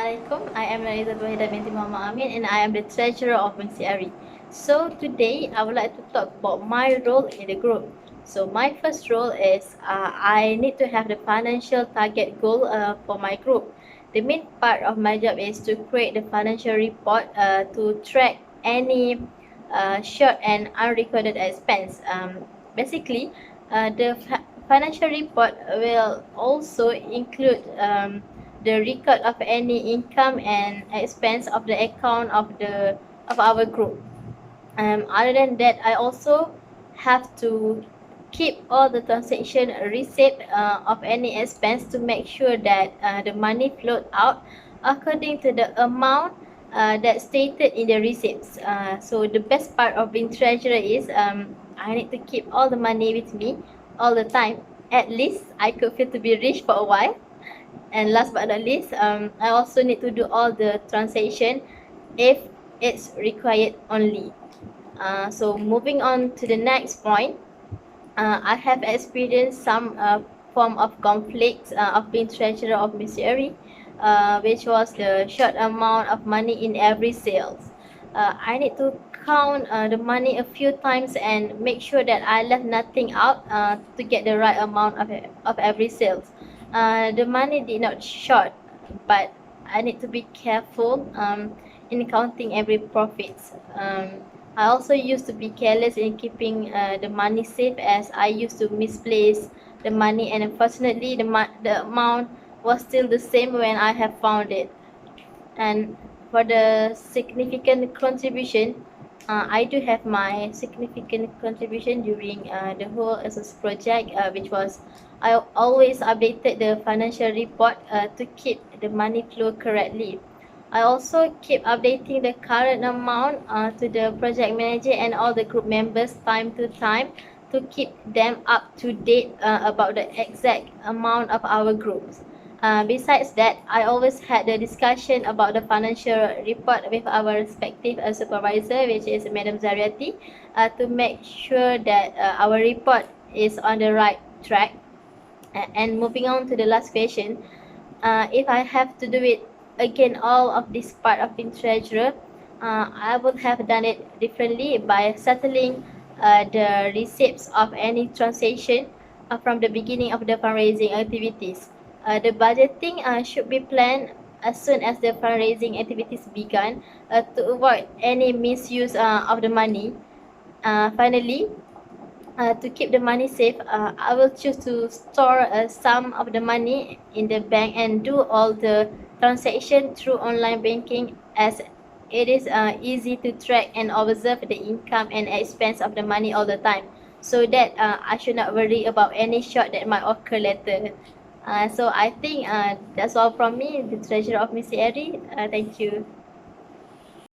Assalamualaikum. I am Nariza Wahida binti Muhammad Amin and I am the treasurer of Misty Aere. So today I would like to talk about my role in the group. So my first role is I need to have the financial target goal for my group. The main part of my job is to create the financial report to track any short and unrecorded expense. Basically, the financial report will also include the record of any income and expense of the account of our group. Other than that, I also have to keep all the transaction receipt of any expense to make sure that the money flowed out according to the amount that's stated in the receipts. So the best part of being treasurer is I need to keep all the money with me all the time. At least I could feel to be rich for a while. And last but not least, I also need to do all the transaction if it's required only. So moving on to the next point, I have experienced some form of conflict of being treasurer of Misty Aere, which was the short amount of money in every sales. I need to count the money a few times and make sure that I left nothing out to get the right amount of every sales. The money did not short, but I need to be careful in counting every profit. I also used to be careless in keeping the money safe as I used to misplace the money, and unfortunately the amount was still the same when I have found it. And for the significant contribution, I do have my significant contribution during the whole SS project, which was I always updated the financial report to keep the money flow correctly. I also keep updating the current amount to the project manager and all the group members time to time to keep them up to date about the exact amount of our groups. Besides that, I always had the discussion about the financial report with our respective supervisor, which is Madam Zariati, to make sure that our report is on the right track. And moving on to the last question, if I have to do it again, all of this part of being treasurer, I would have done it differently by settling the receipts of any transaction from the beginning of the fundraising activities. The budgeting should be planned as soon as the fundraising activities began to avoid any misuse of the money. Finally, to keep the money safe, I will choose to store some of the money in the bank and do all the transaction through online banking, as it is easy to track and observe the income and expense of the money all the time, so that I should not worry about any short that might occur later. So I think that's all from me, the treasurer of Misty Aere. Thank you.